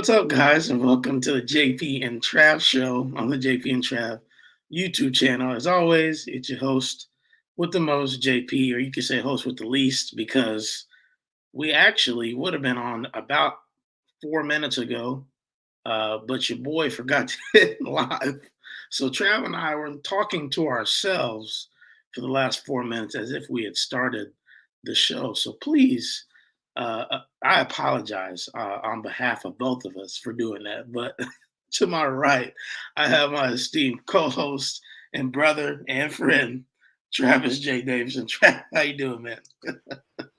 What's up, guys, and welcome to the JP and Trav show on the JP and Trav YouTube channel. As always, it's your host with the most, JP, or you could say host with the least, because we actually would have been on about 4 minutes ago, but your boy forgot to hit live. So Trav and I were talking to ourselves for the last 4 minutes as if we had started the show. So please, I apologize on behalf of both of us for doing that. But to my right, I have my esteemed co-host and brother and friend, Travis J. Davidson. Trav, how you doing, man?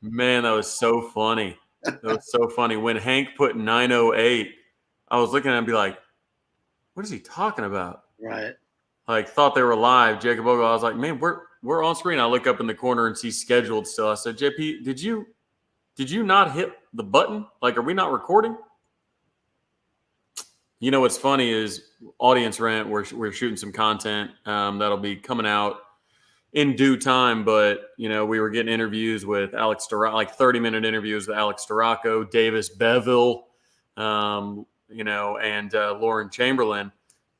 Man, that was so funny. That was so funny. When Hank put 908, I was looking at him and be like, what is he talking about? Right. Like, thought they were live. Jacob Ogle, I was like, man, we're on screen. I look up in the corner and see scheduled still. I said, JP, did you not hit the button? Like, are we not recording? You know what's funny is Audience Rent, we're shooting some content that'll be coming out in due time, but we were getting interviews with Alex Duraco, like 30-minute interviews with Alex Duraco, Davis Beville, and Lauren Chamberlain.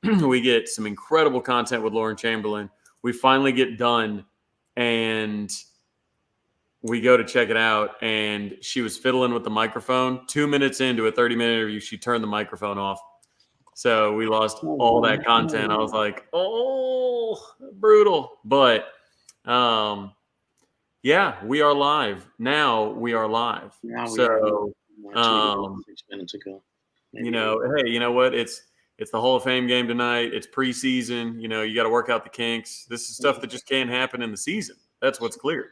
We get some incredible content with Lauren Chamberlain. We finally get done, and we go to check it out, and she was fiddling with the microphone. 2 minutes into a 30-minute interview, she turned the microphone off. So we lost all that content. I was like, oh, brutal. But yeah, we are live. Now we are live. So 6 minutes ago. Hey, you know what? It's the Hall of Fame game tonight. It's preseason. You got to work out the kinks. This is stuff that just can't happen in the season. That's what's clear.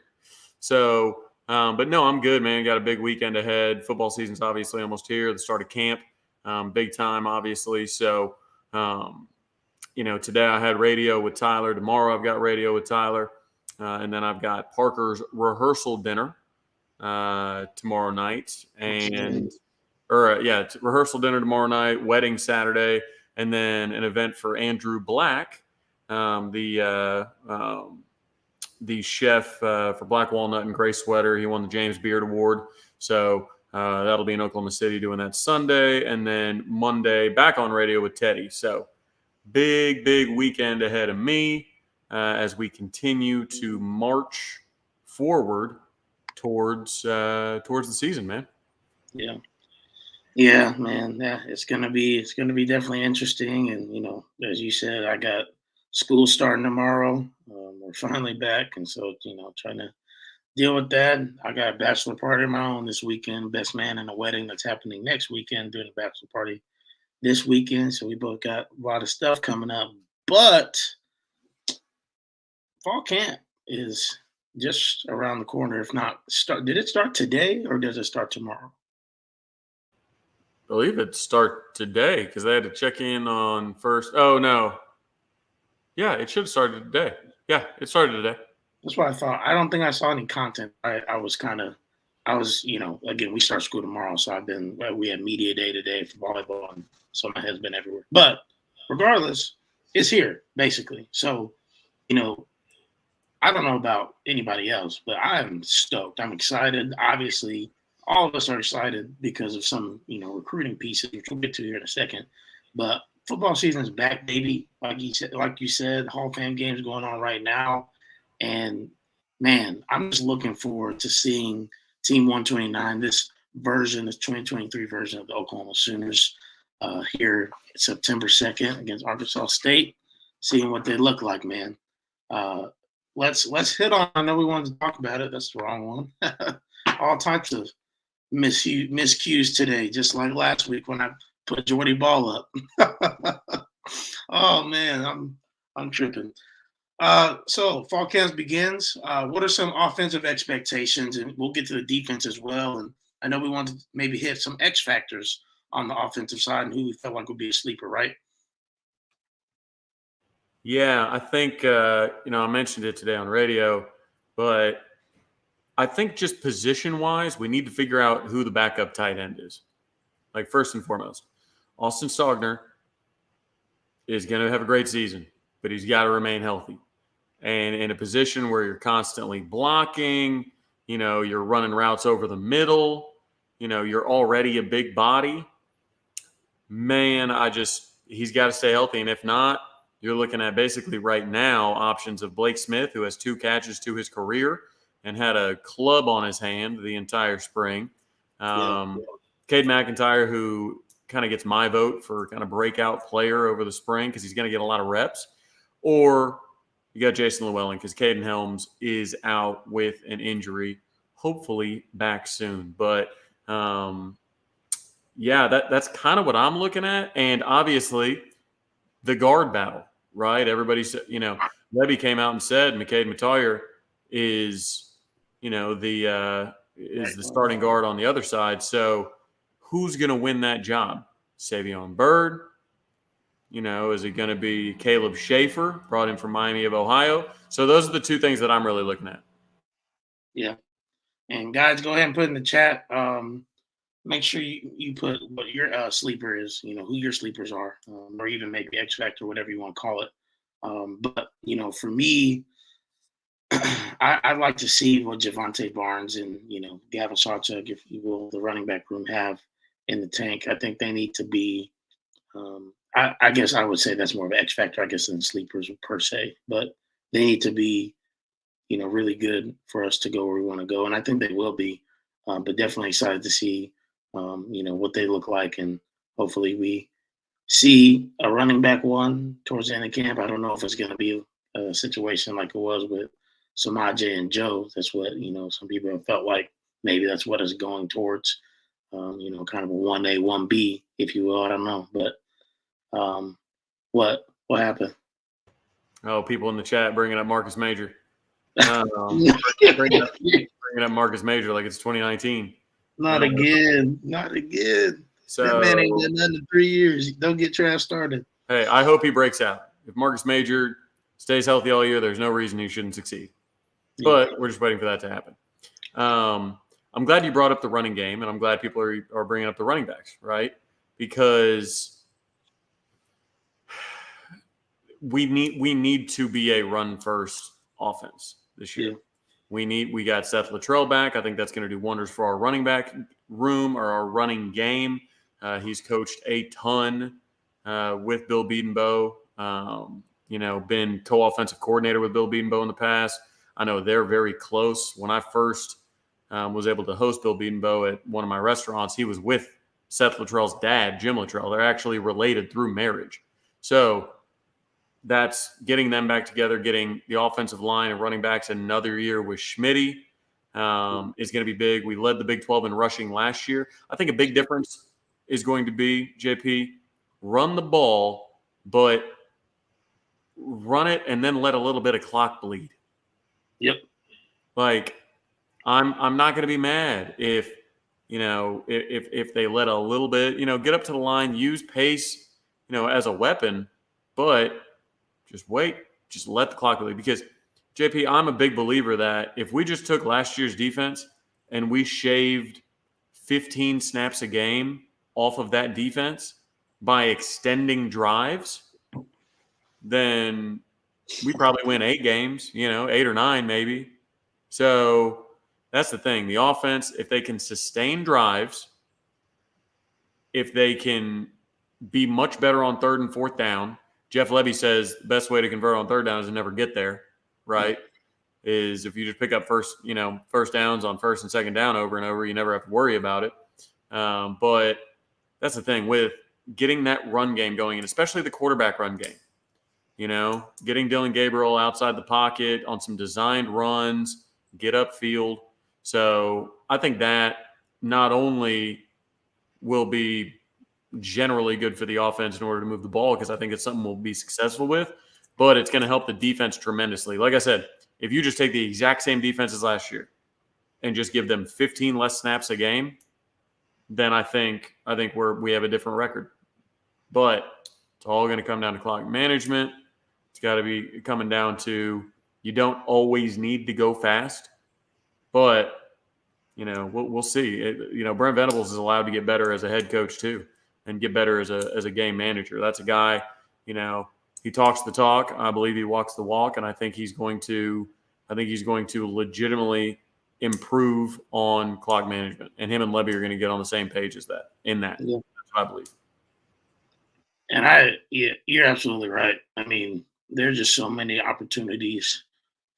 So, but no, I'm good, man. Got a big weekend ahead. Football season's obviously almost here. The start of camp, big time, obviously. So, today I had radio with Tyler. Tomorrow I've got radio with Tyler. And then I've got Parker's rehearsal dinner tomorrow night. Rehearsal dinner tomorrow night, wedding Saturday, and then an event for Andrew Black, the chef for Black Walnut and Gray Sweater. He won the James Beard Award. So that'll be in Oklahoma City doing that Sunday. And then Monday, back on radio with Teddy. So big weekend ahead of me as we continue to march forward towards the season, man. Yeah, man. Yeah, it's gonna be definitely interesting. And as you said, I got school starting tomorrow. We're finally back, and so trying to deal with that. I got a bachelor party of my own this weekend. Best man in a wedding that's happening next weekend. Doing a bachelor party this weekend, so we both got a lot of stuff coming up. But fall camp is just around the corner. If not, did it start today or does it start tomorrow? I believe it start today because they had to check in on first. Oh, no. Yeah, it should have started today. Yeah, it started today. That's what I thought. I don't think I saw any content. I was, again, we start school tomorrow, so we had media day today for volleyball, and so my head's been everywhere. But regardless, it's here, basically. So, I don't know about anybody else, but I'm stoked. I'm excited. Obviously, all of us are excited because of some, recruiting pieces, which we'll get to here in a second. But football season is back, baby. Like you said, Hall of Fame games going on right now. And, man, I'm just looking forward to seeing Team 129, this 2023 version of the Oklahoma Sooners here September 2nd against Arkansas State, seeing what they look like, man. Let's hit on. I know we wanted to talk about it. That's the wrong one. All types of miscues today, just like last week when I put Jordy Ball up. Oh man, I'm tripping. So fall camp begins. What are some offensive expectations? And we'll get to the defense as well. And I know we want to maybe hit some X factors on the offensive side and who we felt like would be a sleeper, right? Yeah, I think, I mentioned it today on radio, but I think just position-wise, we need to figure out who the backup tight end is. Like, first and foremost, Austin Stogner is going to have a great season, but he's got to remain healthy. And in a position where you're constantly blocking, you're running routes over the middle, you're already a big body. man, he's got to stay healthy. And if not, you're looking at basically right now options of Blake Smith, who has 2 catches to his career and had a club on his hand the entire spring. Cade McIntyre, who kind of gets my vote for kind of breakout player over the spring because he's going to get a lot of reps. Or you got Jason Llewellyn because Caden Helms is out with an injury, hopefully back soon. But that's kind of what I'm looking at. And obviously the guard battle, right? Everybody said, Levy came out and said McCade Matoyer is, is the starting guard on the other side. So who's going to win that job? Savion Byrd? Is it going to be Caleb Schaefer, brought in from Miami of Ohio? So those are the 2 things that I'm really looking at. Yeah. And guys, go ahead and put in the chat. Make sure you put what your sleeper is, who your sleepers are, or even maybe X Factor, whatever you want to call it. But, for me, I'd like to see what Javonte Barnes and, Gavin Sawchuk, if you will, the running back room have in the tank. I think they need to be I guess I would say that's more of an X factor, I guess, than sleepers per se. But they need to be, really good for us to go where we want to go. And I think they will be. But definitely excited to see, what they look like. And hopefully we see a running back one towards the end of camp. I don't know if it's going to be a situation like it was with Samaje and Joe. That's what, some people have felt like maybe that's what it's going towards, kind of a 1A, 1B, if you will. I don't know. But what happened? Oh, people in the chat bringing up Marcus Major. Bringing up Marcus Major like it's 2019. Not again. So that man ain't done nothing in 3 years. Don't get Trav started. Hey, I hope he breaks out. If Marcus Major stays healthy all year, there's no reason he shouldn't succeed. Yeah. But we're just waiting for that to happen. I'm glad you brought up the running game, and I'm glad people are bringing up the running backs, right? Because we need to be a run-first offense this year. Yeah. We got Seth Latrell back. I think that's going to do wonders for our running back room or our running game. He's coached a ton with Bill Bedenbaugh. Been co-offensive coordinator with Bill Bedenbaugh in the past. I know they're very close. When I first was able to host Bill Bedenbaugh at one of my restaurants, he was with Seth Latrell's dad, Jim Latrell. They're actually related through marriage. So that's getting them back together, getting the offensive line and running backs another year with Schmitty is going to be big. We led the Big 12 in rushing last year. I think a big difference is going to be, JP, run the ball, but run it and then let a little bit of clock bleed. Yep. Like, I'm not going to be mad if they let a little bit, get up to the line, use pace, as a weapon, but just wait, just let the clock bleed. Because, JP, I'm a big believer that if we just took last year's defense and we shaved 15 snaps a game off of that defense by extending drives, then we probably win 8 games, 8 or 9 maybe. So that's the thing. The offense, if they can sustain drives, if they can be much better on 3rd and 4th down. Jeff Lebby says the best way to convert on 3rd down is to never get there, right? Is if you just pick up first downs on 1st and 2nd down over and over, you never have to worry about it. But that's the thing with getting that run game going, and especially the quarterback run game. Getting Dylan Gabriel outside the pocket on some designed runs, get upfield. So I think that not only will be generally good for the offense in order to move the ball, because I think it's something we'll be successful with, but it's going to help the defense tremendously. Like I said, if you just take the exact same defense as last year and just give them 15 less snaps a game, then I think we have a different record. But it's all going to come down to clock management. It's got to be coming down to you don't always need to go fast, but we'll see. Brent Venables is allowed to get better as a head coach too, and get better as a game manager. That's a guy, he talks the talk. I believe he walks the walk, and I think he's going to legitimately improve on clock management. And him and Levy are going to get on the same page as that. Yeah. That's what I believe. And you're absolutely right. I mean, there's just so many opportunities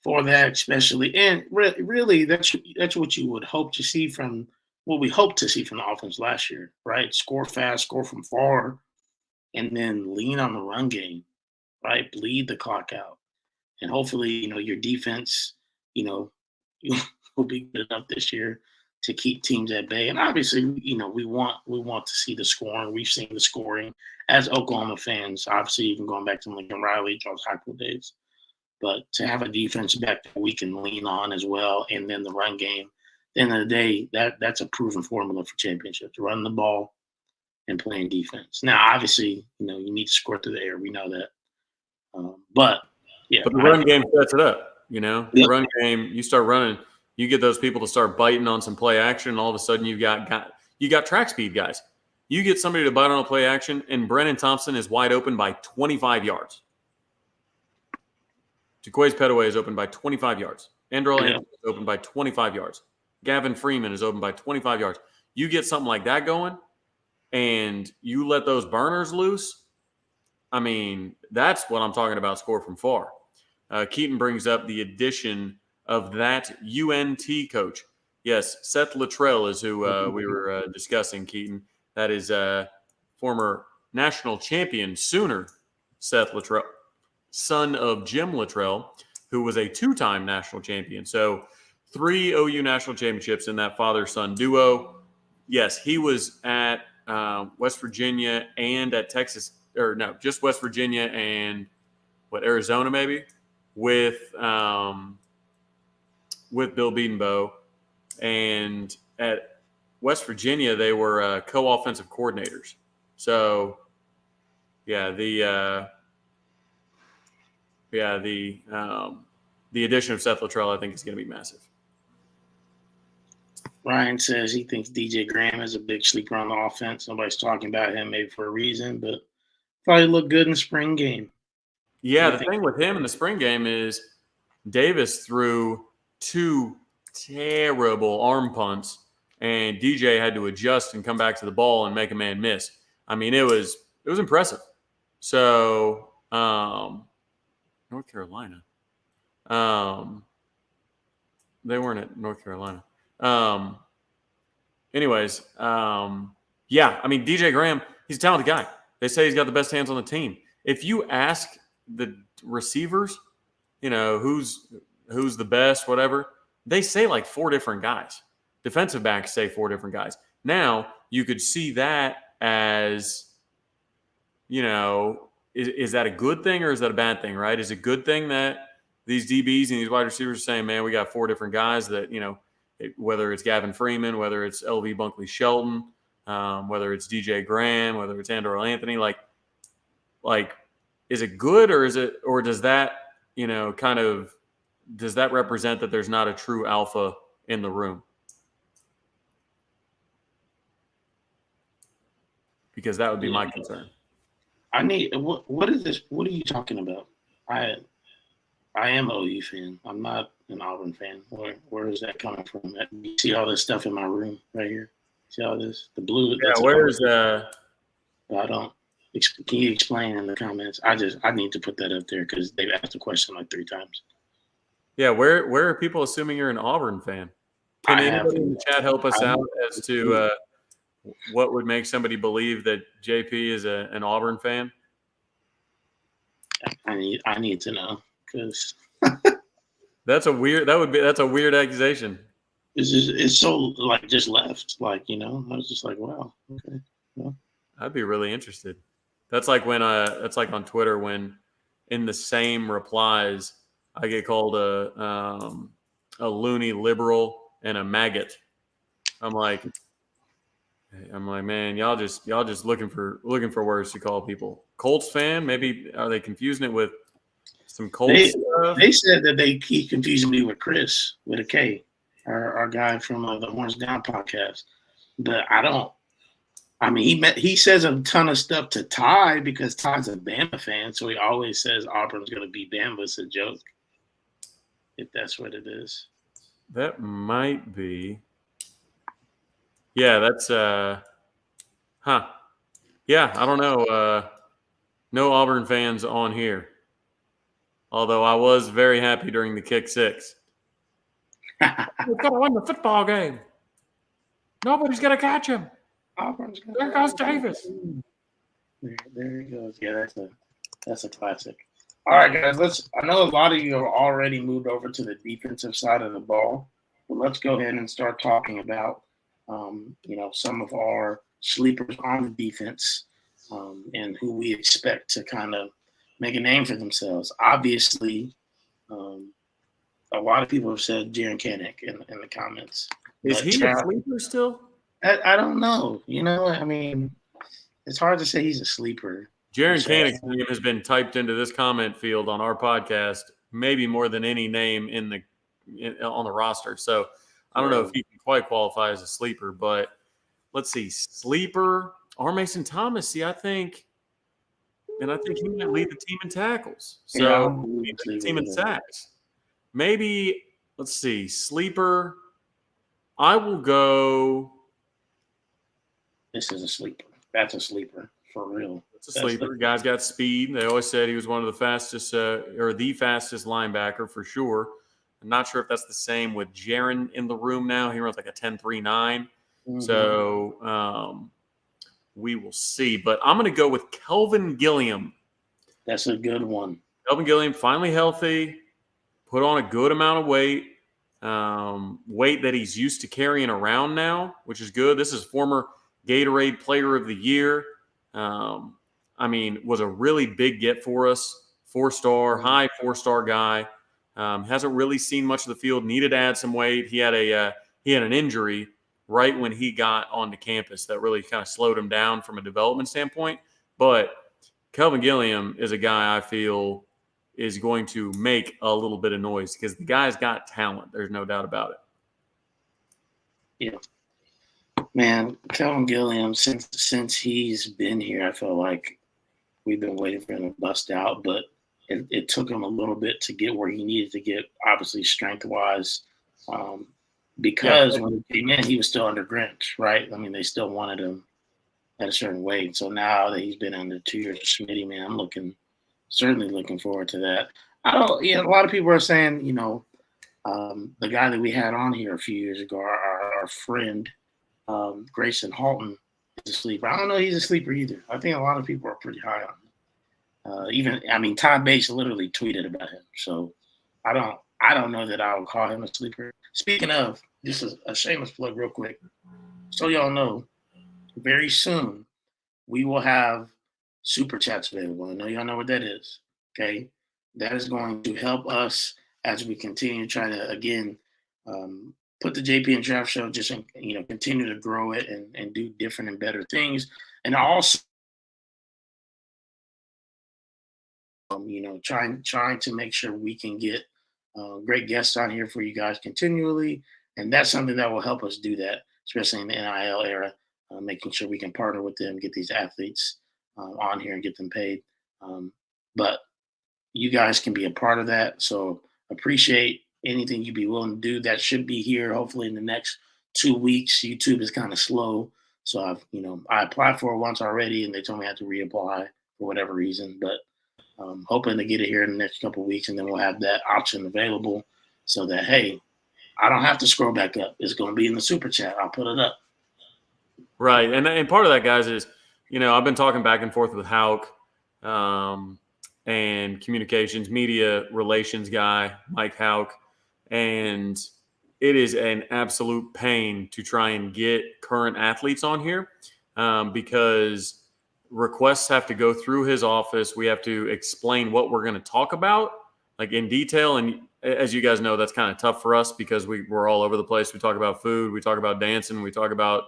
for that, especially, and really, that's what you would hope to see from what we hope to see from the offense last year, right? Score fast, score from far, and then lean on the run game, right? Bleed the clock out, and hopefully, your defense, you know, will be good enough this year to keep teams at bay. And obviously, we want to see the scoring. We've seen the scoring as Oklahoma fans. Obviously, even going back to Lincoln Riley, Charles Heupel days. But to have a defense back that we can lean on as well, and then the run game, at the end of the day, that's a proven formula for championships: running the ball and playing defense. Now, obviously, you need to score through the air. We know that. But yeah, But the run game sets it up. The Yep. run game, you start running, you get those people to start biting on some play action, and all of a sudden you got track speed guys. You get somebody to bite on a play action, and Brennan Thompson is wide open by 25 yards. Jaquays Petaway is open by 25 yards. Andrel Anthony is open by 25 yards. Gavin Freeman is open by 25 yards. You get something like that going, and you let those burners loose. I mean, that's what I'm talking about, score from far. Keaton brings up the addition of that UNT coach. Yes, Seth Latrell is who we were discussing, Keaton. That is former national champion Sooner Seth Latrell, son of Jim Latrell, who was a two-time national champion. So 3 OU national championships in that father-son duo. Yes, he was at West Virginia and at Texas, or no, just West Virginia and Arizona maybe, with Bill Bedenbaugh. And at West Virginia, they were co-offensive coordinators. So, yeah, the addition of Seth Latrell, I think, is going to be massive. Ryan says he thinks DJ Graham is a big sleeper on the offense. Nobody's talking about him, maybe for a reason, but probably looked good in the spring game. Yeah, the thing with him in the spring game is Davis threw 2 terrible arm punts, and DJ had to adjust and come back to the ball and make a man miss. I mean, it was impressive. So, North Carolina. They weren't at North Carolina. Anyways, yeah, I mean, DJ Graham, he's a talented guy. They say he's got the best hands on the team. If you ask the receivers, who's the best, whatever, they say like 4 different guys. Defensive backs say 4 different guys. Now, you could see that as, is that a good thing or is that a bad thing, right? Is it a good thing that these DBs and these wide receivers are saying, man, we got 4 different guys that, whether it's Gavin Freeman, whether it's LV Bunkley Shelton, whether it's DJ Graham, whether it's Andrel Anthony, like, is it good or does that, does that represent that there's not a true alpha in the room? Because that would be my concern. What is this? What are you talking about? I am OU fan. I'm not an Auburn fan. Where is that coming from? You see all this stuff in my room right here? See all this? The blue. Yeah, where's I don't. Can you explain in the comments? I need to put that up there because they've asked the question like 3 times. Yeah, where are people assuming you're an Auburn fan? Can anybody in the chat help us out as to what would make somebody believe that JP is an Auburn fan? I need to know because that's a weird accusation. It's so like just left, I was just like, wow, okay. Well, I'd be really interested. That's like when that's like on Twitter when in the same replies I get called a loony liberal and a maggot. I'm like, man, y'all just looking for words to call people. Colts fan? Maybe are they confusing it with some Colts stuff? They said that they keep confusing me with Chris with a K, our guy from the Horns Down podcast. But I don't. I mean, he says a ton of stuff to Ty because Ty's a Bama fan, so he always says Auburn's going to be Bama. It's a joke, if that's what it is. That might be. Yeah, that's Yeah, I don't know. No Auburn fans on here. Although I was very happy during the kick six. We've got to win the football game. Nobody's going to catch him. There goes Davis. There he goes. Yeah, that's a classic. All right, guys. I know a lot of you have already moved over to the defensive side of the ball, but let's go ahead and start talking about some of our sleepers on the defense and who we expect to kind of make a name for themselves. Obviously, a lot of people have said Jaren Kanak in the comments. Is he a sleeper still? I don't know. It's hard to say he's a sleeper. Jaren Kanak's name has been typed into this comment field on our podcast maybe more than any name on the roster. So I don't know if he can quite qualify as a sleeper, but let's see. Sleeper, R. Mason Thomas. See, I think he might lead the team in tackles. So lead the team in sacks. Maybe, let's see, sleeper. I will go. This is a sleeper. That's a sleeper for real. It's a sleeper. Guy's got speed. They always said he was one of the fastest or the fastest linebacker for sure. I'm not sure if that's the same with Jaren in the room now. He runs like a 10.39. Mm-hmm. So we will see. But I'm going to go with Kelvin Gilliam. That's a good one. Kelvin Gilliam, finally healthy, put on a good amount of weight. Weight that he's used to carrying around now, which is good. This is former Gatorade Player of the Year. Was a really big get for us. 4-star, high 4-star guy. Hasn't really seen much of the field. Needed to add some weight. He had an injury right when he got onto campus that really kind of slowed him down from a development standpoint. But Kelvin Gilliam is a guy I feel is going to make a little bit of noise because the guy's got talent. There's no doubt about it. Yeah. Man, Kelvin Gilliam, since he's been here, I feel like we've been waiting for him to bust out, but it took him a little bit to get where he needed to get, obviously strength-wise, because when he came in, he was still under Grinch, right? They still wanted him at a certain weight. So now that he's been under 2 years of Schmitty, man, I'm certainly looking forward to that. A lot of people are saying, the guy that we had on here a few years ago, our friend, Grayson Halton, is a sleeper. I don't know he's a sleeper either. I think a lot of people are pretty high on him. Todd Bates literally tweeted about him. So I don't know that I would call him a sleeper. Speaking of, this is a shameless plug real quick. So y'all know, very soon we will have Super Chats available. I know y'all know what that is. Okay. That is going to help us as we continue to try to, again, put the JP and Draft Show, just, continue to grow it and do different and better things. And also, trying to make sure we can get great guests on here for you guys continually. And that's something that will help us do that, especially in the NIL era, making sure we can partner with them, get these athletes on here and get them paid. But you guys can be a part of that. So appreciate anything you'd be willing to do. That should be here hopefully in the next 2 weeks. YouTube is kind of slow. So I applied for it once already and they told me I had to reapply for whatever reason, but hoping to get it here in the next couple of weeks. And then we'll have that option available so that, hey, I don't have to scroll back up. It's going to be in the Super Chat. I'll put it up. Right. And part of that, guys, is, I've been talking back and forth with Hauk and communications, media relations guy, Mike Hauk. And it is an absolute pain to try and get current athletes on here because requests have to go through his office. We have to explain what we're going to talk about, like in detail. And as you guys know, that's kind of tough for us because we're all over the place. We talk about food. We talk about dancing. We talk about,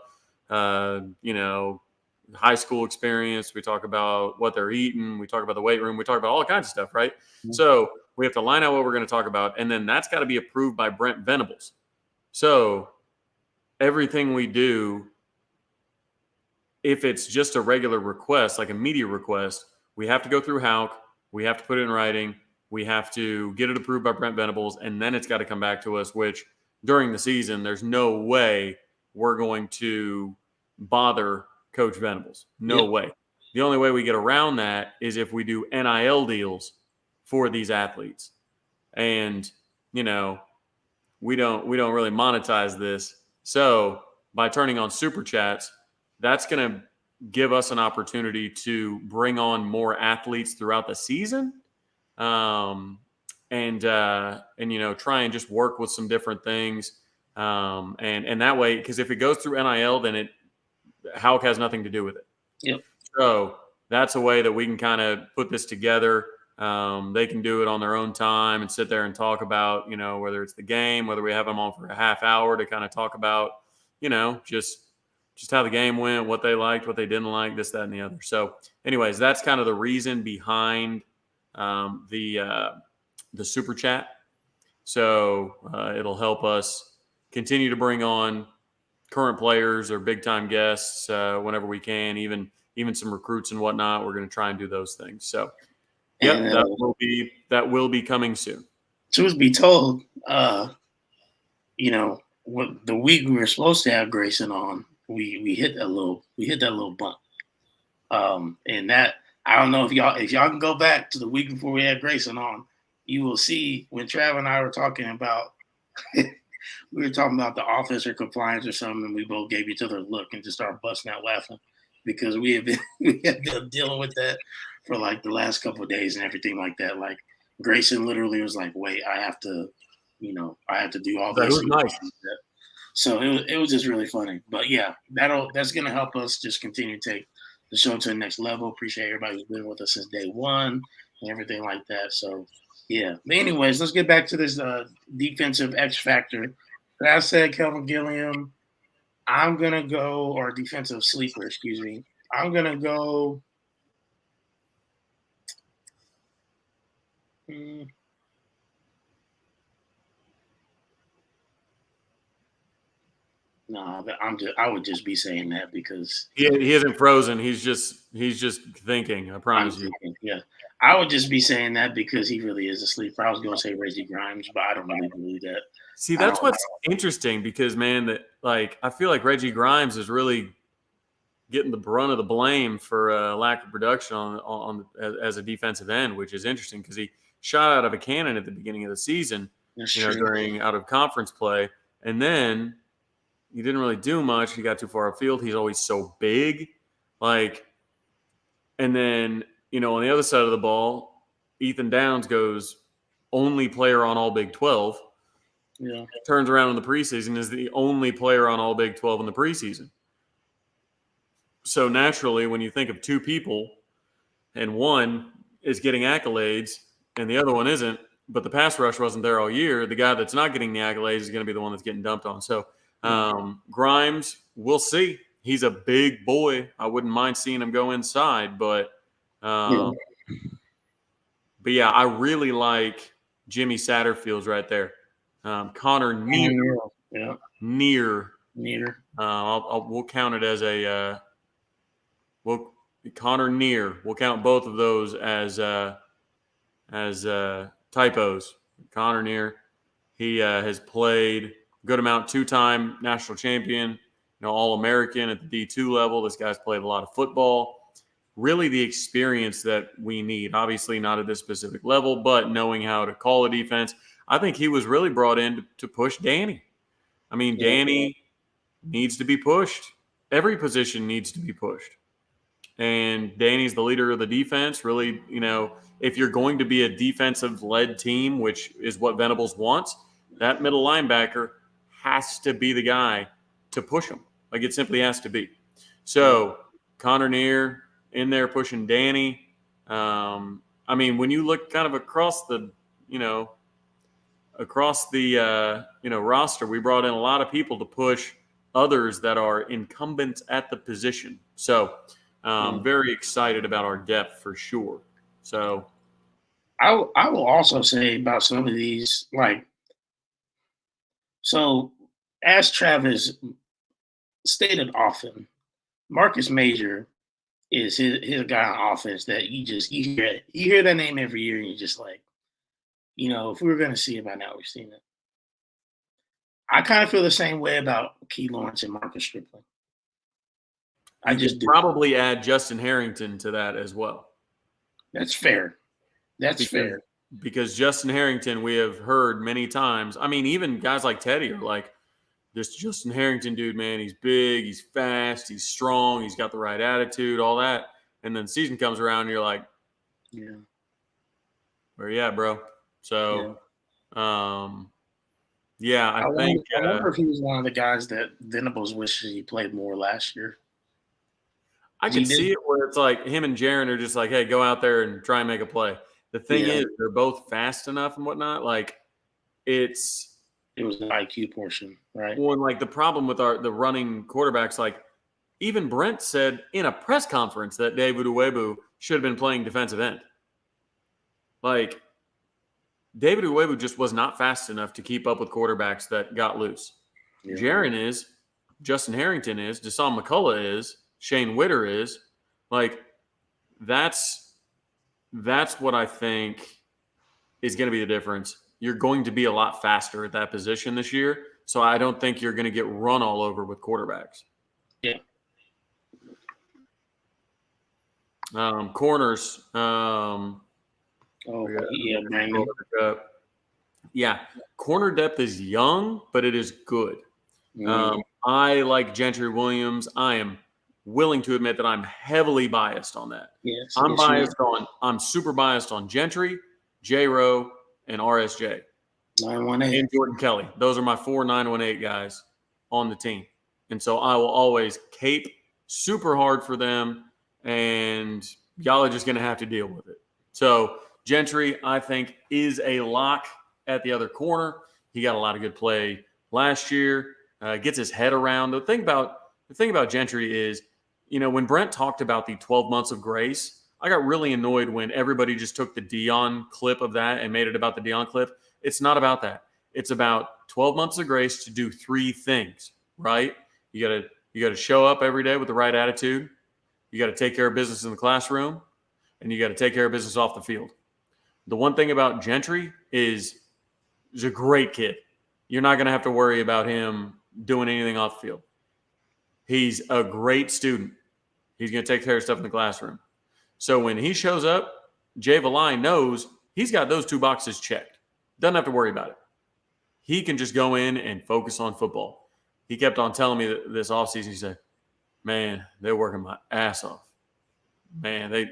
high school experience. We talk about what they're eating. We talk about the weight room. We talk about all kinds of stuff, right? Mm-hmm. So we have to line out what we're going to talk about. And then that's got to be approved by Brent Venables. So everything we do, if it's just a regular request, like a media request, we have to go through Hauk. We have to put it in writing. We have to get it approved by Brent Venables. And then it's got to come back to us, which during the season, there's no way we're going to bother Coach Venables. No way. The only way we get around that is if we do NIL deals for these athletes. And, we don't really monetize this. So by turning on super chats, that's going to give us an opportunity to bring on more athletes throughout the season. And try and just work with some different things. And that way, because if it goes through NIL, then Houck has nothing to do with it. Yep. So that's a way that we can kind of put this together. They can do it on their own time and sit there and talk about, whether it's the game, whether we have them on for a half hour to kind of talk about, just how the game went, what they liked, what they didn't like, this, that, and the other. So anyways, that's kind of the reason behind the super chat. So it'll help us continue to bring on current players or big time guests whenever we can, even some recruits and whatnot. We're going to try and do those things. So that will be coming soon. Truth be told, what the week we were supposed to have Grayson on, we hit that little bump. And that, I don't know if y'all can go back to the week before we had Grayson on, you will see when Trav and I were talking about we were talking about the office or compliance or something, and we both gave each other a look and just started busting out laughing because we have been dealing with that for like the last couple of days and everything like that. Like Grayson literally was like, "Wait, I have to do all this." That was nice. So it was just really funny. But yeah, that's gonna help us just continue to take the show to the next level. Appreciate everybody who's been with us since day one and everything like that. So yeah. But anyways, let's get back to this defensive X factor. Like I said, Kelvin Gilliam. I'm gonna go, or defensive sleeper, excuse me. I'm gonna go. No, I would just be saying that because he isn't frozen. He's just thinking. I promise you. Yeah, I would just be saying that because he really is a sleeper. I was going to say Reggie Grimes, but I don't really believe that. See, that's what's interesting because, man, that like I feel like Reggie Grimes is really getting the brunt of the blame for lack of production on as a defensive end, which is interesting because he shot out of a cannon at the beginning of the season, during out of conference play, and then he didn't really do much. He got too far afield. He's always so big, and then on the other side of the ball, Ethan Downs goes only player on all Big 12. Yeah. Turns around in the preseason, is the only player on all Big 12 in the preseason. So naturally, when you think of two people and one is getting accolades and the other one isn't, but the pass rush wasn't there all year, the guy that's not getting the accolades is going to be the one that's getting dumped on. So Grimes, we'll see. He's a big boy. I wouldn't mind seeing him go inside, but yeah, I really like Jimmy Satterfield's right there. Conor Near. Yeah. Near. We'll count it as Conor Near. We'll count both of those as typos. Conor Near. He has played a good amount, two-time national champion, All-American at the D2 level. This guy's played a lot of football. Really the experience that we need. Obviously not at this specific level, but knowing how to call a defense. I think he was really brought in to push Danny. I mean, Danny needs to be pushed. Every position needs to be pushed. And Danny's the leader of the defense. Really, if you're going to be a defensive-led team, which is what Venables wants, that middle linebacker has to be the guy to push him. Like, it simply has to be. So, Conor Near in there pushing Danny. I mean, when you look kind of across the roster, we brought in a lot of people to push others that are incumbents at the position. So, very excited about our depth for sure. So, I will also say about some of these, as Travis stated often, Marcus Major is his guy on offense that you hear that name every year and you're just like, if we were going to see it by now, we've seen it. I kind of feel the same way about Key Lawrence and Marcus Stripling. I just probably add Justin Harrington to that as well. That's fair. That's fair. Because Justin Harrington, we have heard many times. I mean, even guys like Teddy are like, this Justin Harrington dude, man, he's big, he's fast, he's strong, he's got the right attitude, all that. And then season comes around and you're like, yeah, where you at, bro? So, I wonder if he was one of the guys that Venables wishes he played more last year. I can see it where it's like him and Jaron are just like, hey, go out there and try and make a play. The thing is, they're both fast enough and whatnot. Like, it was an IQ portion, right? Well, and like the problem with the running quarterbacks, like even Brent said in a press conference that David Uwebu should have been playing defensive end. Like, David Uwebu just was not fast enough to keep up with quarterbacks that got loose. Yeah. Jaron is, Justin Harrington is, Deshaun McCullough is, Shane Witter is. Like, that's what I think is going to be the difference. You're going to be a lot faster at that position this year. So I don't think you're going to get run all over with quarterbacks. Yeah. Corners. Yeah. Corner depth is young, but it is good. I like Gentry Williams. I am willing to admit that I'm heavily biased on that. Yes, I'm super biased on Gentry, J-Row, and RSJ. 918. And Jordan Kelly. Those are my 4 918 guys on the team. And so I will always cape super hard for them, and y'all are just going to have to deal with it. So Gentry, I think, is a lock at the other corner. He got a lot of good play last year. Gets his head around. The thing about Gentry is, you know, when Brent talked about the 12 months of grace, I got really annoyed when everybody just took the Dion clip of that and made it about the Dion clip. It's not about that. It's about 12 months of grace to do 3 things, right? You got to show up every day with the right attitude. You got to take care of business in the classroom, and you got to take care of business off the field. The one thing about Gentry is he's a great kid. You're not going to have to worry about him doing anything off the field. He's a great student. He's going to take care of stuff in the classroom. So when he shows up, Jay Valai knows he's got those 2 boxes checked. Doesn't have to worry about it. He can just go in and focus on football. He kept on telling me that this offseason, he said, man, they're working my ass off. Man,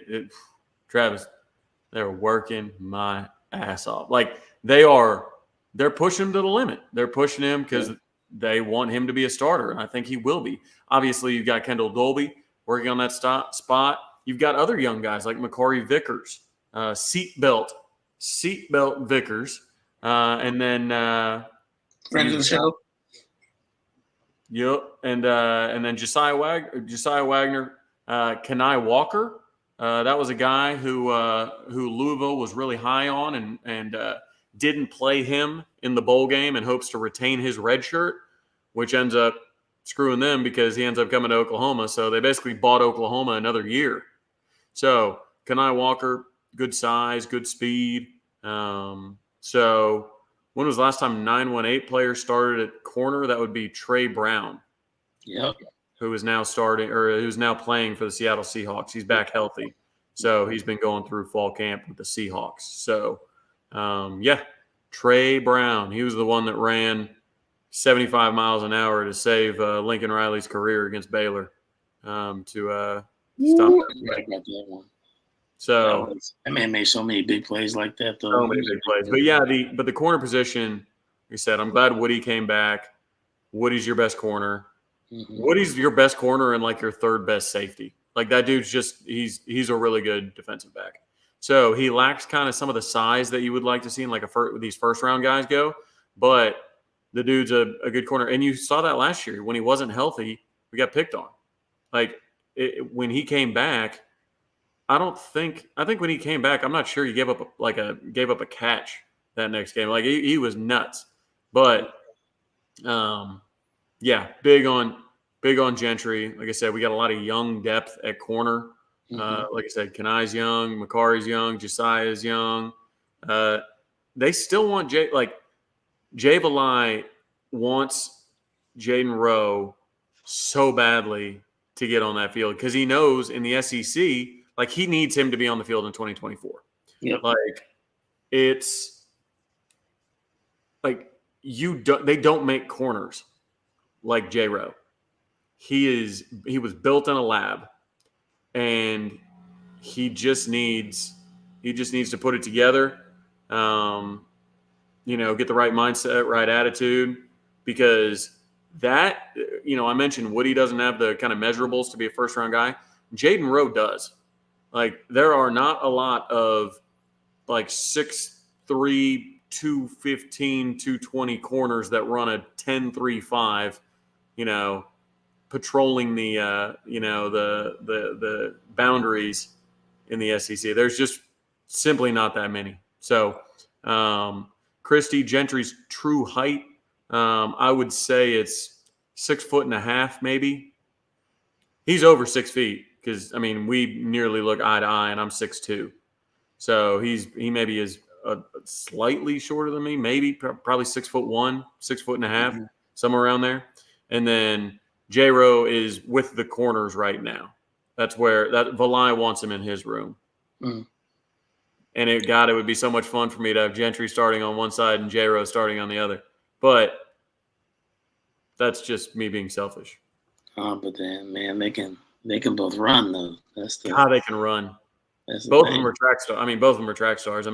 Travis, they're working my ass off. Like, they're pushing him to the limit. They're pushing him because they want him to be a starter, and I think he will be. Obviously, you've got Kendall Dolby working on that spot. You've got other young guys like Makari Vickers, Seatbelt Vickers, and then friend of the show. Yep, and then Josiah Wagner, Kenai Walker. That was a guy who Louisville was really high on and didn't play him in the bowl game and hopes to retain his red shirt, which ends up screwing them because he ends up coming to Oklahoma. So they basically bought Oklahoma another year. So Kenai Walker, good size, good speed. So when was the last time 918 players started at corner? That would be Trey Brown. Yep. Who is now who's now playing for the Seattle Seahawks. He's back healthy. So he's been going through fall camp with the Seahawks. So, Trey Brown. He was the one that ran 75 miles an hour to save Lincoln Riley's career against Baylor to stop that one. So that man made so many big plays like that, though. So many big plays. But the corner position, like I said, I'm glad Woody came back. Woody's your best corner. Mm-hmm. Woody's your best corner and like your 3rd best safety. Like that dude's just he's a really good defensive back. So he lacks kind of some of the size that you would like to see in like these first round guys go, but the dude's a good corner. And you saw that last year when he wasn't healthy, we got picked on. Like when he came back, I think when he came back, I'm not sure he gave up a catch that next game. Like he was nuts. But big on Gentry. Like I said, we got a lot of young depth at corner. Like I said, Kenai's young, Makari's young, Josiah's young. They still want Jay Valai wants Jaden Rowe so badly to get on that field because he knows in the SEC, like he needs him to be on the field in 2024. Yep. Like it's like they don't make corners like J-Row. He was built in a lab, and he just needs to put it together. Get the right mindset, right attitude, because that, I mentioned Woody doesn't have the kind of measurables to be a first round guy. Jaden Rowe does. Like there are not a lot of like 6'3", 215, 220 corners that run a 10.35, patrolling the the boundaries in the SEC. There's just simply not that many. So Christy Gentry's true height, I would say it's 6'1.5", maybe. He's over 6 feet because we nearly look eye to eye, and I'm 6'2". So he maybe is slightly shorter than me, maybe probably 6'1", 6'1.5", somewhere around there. And then J-Row is with the corners right now. That's where Valai wants him in his room. Mm. And it would be so much fun for me to have Gentry starting on one side and J-Row starting on the other. But that's just me being selfish. Oh, but then, man, they can both run though. That's the God, they can run. Both of them are track stars. Both of them are track stars.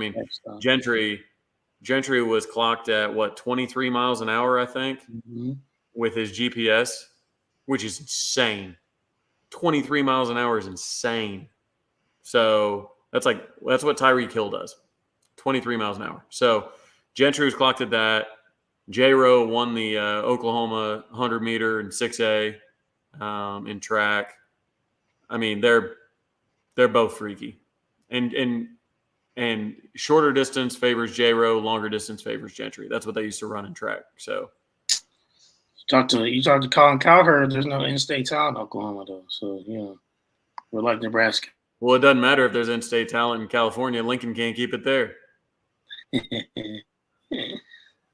Gentry was clocked at 23 miles an hour, I think, with his GPS, which is insane. 23 miles an hour is insane. So that's what Tyreek Hill does. 23 miles an hour. So Gentry was clocked at that. J-Row won the Oklahoma 100-meter and 6A in track. They're both freaky. And shorter distance favors J-Row, longer distance favors Gentry. That's what they used to run in track. So you talk to Colin Cowherd, there's no in-state talent in Oklahoma though. So we're like Nebraska. Well, it doesn't matter if there's in-state talent in California. Lincoln can't keep it there.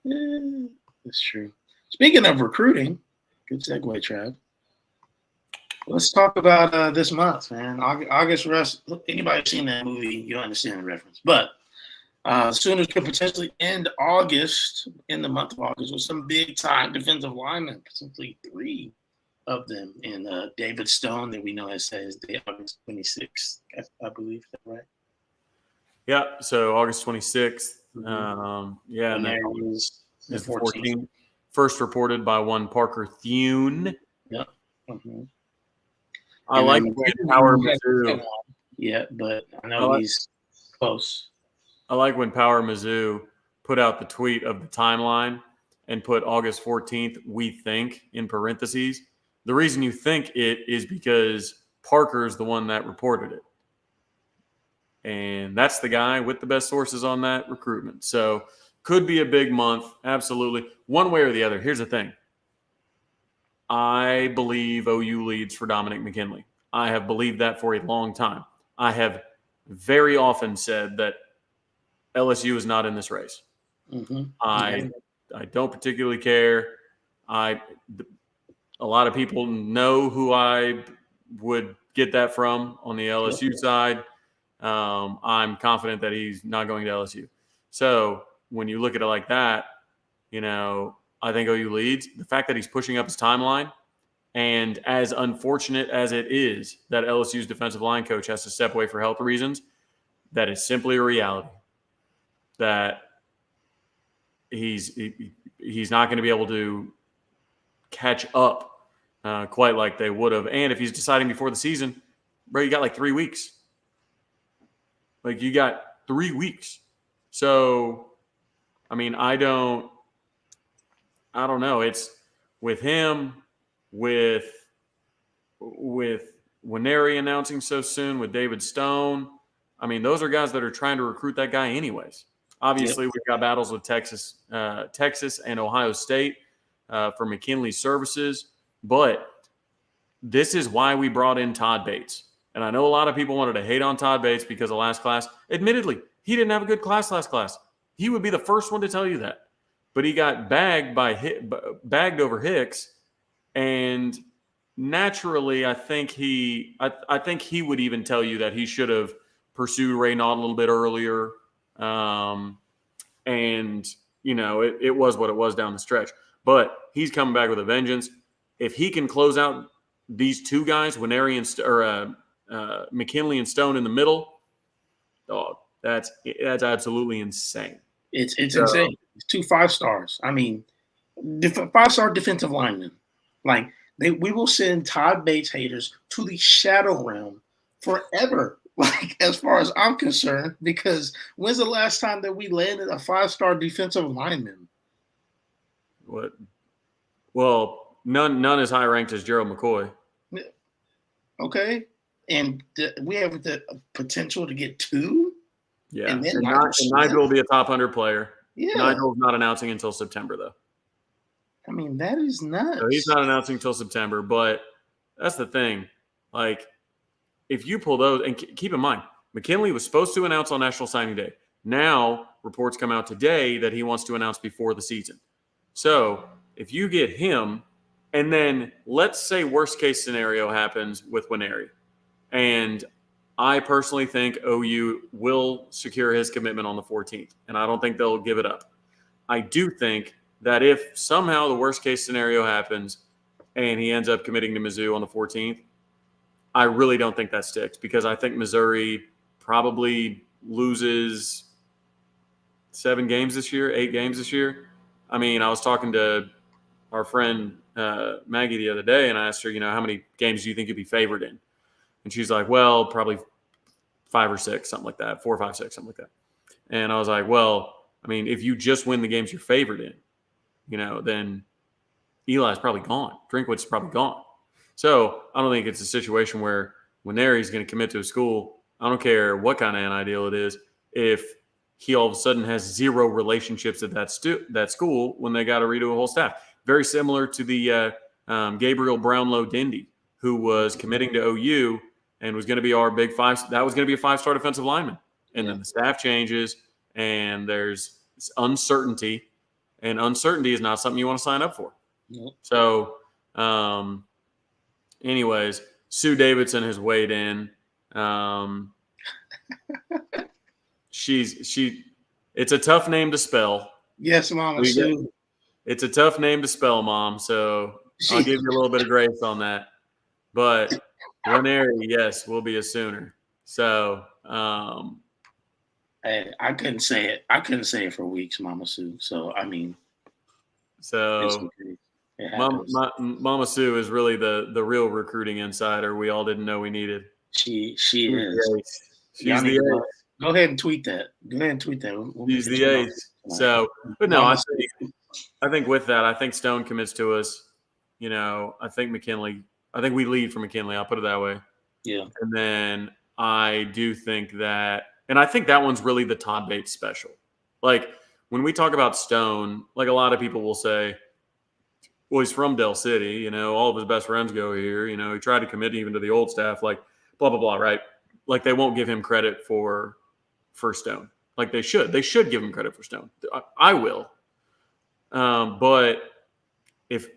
That's true. Speaking of recruiting, good segue, Trav. Let's talk about this month, man. August Rush. Anybody seen that movie, you'll understand the reference. But Sooners could potentially end August, in the month of August, with some big-time defensive linemen, potentially 3 of them. And David Stone, that we know has said his day August 26th, I believe. Is that right? Yeah, so August 26th. And that was the 14th. First reported by one Parker Thune. Yep. Mm-hmm. I like when Power Mizzou. Yeah, but I know he's close. I like when Power Mizzou put out the tweet of the timeline and put August 14th, we think, in parentheses. The reason you think it is because Parker's the one that reported it. And that's the guy with the best sources on that recruitment. So could be a big month. Absolutely. One way or the other. Here's the thing. I believe OU leads for Dominic McKinley. I have believed that for a long time. I have very often said that LSU is not in this race. Mm-hmm. I don't particularly care. A lot of people know who I would get that from on the LSU side. I'm confident that he's not going to LSU. So when you look at it like that, I think OU leads. The fact that he's pushing up his timeline, and as unfortunate as it is that LSU's defensive line coach has to step away for health reasons, that is simply a reality. That he's not going to be able to catch up quite like they would have. And if he's deciding before the season, bro, you got like 3 weeks. Like you got 3 weeks. So, I don't know. It's with him, with Nwaneri announcing so soon, with David Stone. Those are guys that are trying to recruit that guy anyways. Obviously, We've got battles with Texas and Ohio State for McKinley's services. But this is why we brought in Todd Bates. And I know a lot of people wanted to hate on Todd Bates because of last class. Admittedly, he didn't have a good class last class. He would be the first one to tell you that. But he got bagged over Hicks, and naturally, I think he would even tell you that he should have pursued Raynaud a little bit earlier. And it was what it was down the stretch. But he's coming back with a vengeance. If he can close out these two guys, McKinley and Stone in the middle, dog, that's absolutely insane. It's insane. It's 2 5-stars. I mean, 5-star defensive linemen. Like we will send Todd Bates haters to the shadow realm forever. Like, as far as I'm concerned, because when's the last time that we landed a 5-star defensive lineman? What? Well, none as high ranked as Gerald McCoy. Okay, and we have the potential to get 2. Yeah, and Nigel will be a top 100 player. Yeah, Nigel's not announcing until September, though. I mean, that is nuts. So he's not announcing until September, but that's the thing. Like, if you pull those, and keep in mind, McKinley was supposed to announce on National Signing Day. Now, reports come out today that he wants to announce before the season. So, if you get him, and then let's say worst case scenario happens with Nwaneri, and I personally think OU will secure his commitment on the 14th, and I don't think they'll give it up. I do think that if somehow the worst case scenario happens and he ends up committing to Mizzou on the 14th, I really don't think that sticks, because I think Missouri probably loses 7 games this year, 8 games this year. I mean, I was talking to our friend Maggie the other day, and I asked her, how many games do you think you'd be favored in? And she's like, well, probably 5 or 6, something like that, 4, 5, 6, something like that. And I was like, well, I mean, if you just win the games you're favored in, then Eli's probably gone. Drinkwitz's probably gone. So I don't think it's a situation where Nwaneri's going to commit to a school. I don't care what kind of NIL it is. If he all of a sudden has 0 relationships at that school when they got to redo a whole staff. Very similar to the Gabriel Brownlow-Dindy, who was committing to OU and was going to be our big 5. That was going to be a 5-star defensive lineman. And then the staff changes, and there's uncertainty. And uncertainty is not something you want to sign up for. Nope. So, anyways, Sue Davidson has weighed in. It's a tough name to spell. Yes, Mama Sue. It's a tough name to spell, Mom. So I'll give you a little bit of grace on that. But Nwaneri, yes, will be a Sooner. So, hey, I couldn't say it. I couldn't say it for weeks, Mama Sue. So I mean, Mama Sue is really the real recruiting insider we all didn't know we needed. She is. She's the ace. Go ahead and tweet that. She's the ace. So, but no, I think with that, I think Stone commits to us. I think McKinley. I think we lead for McKinley. I'll put it that way. Yeah. And then I do think that, and I think that one's really the Todd Bates special. Like, when we talk about Stone, like, a lot of people will say, well, he's from Del City, all of his best friends go here, he tried to commit even to the old staff, like, blah, blah, blah, right? Like, they won't give him credit for Stone. Like, they should give him credit for Stone. I will. But if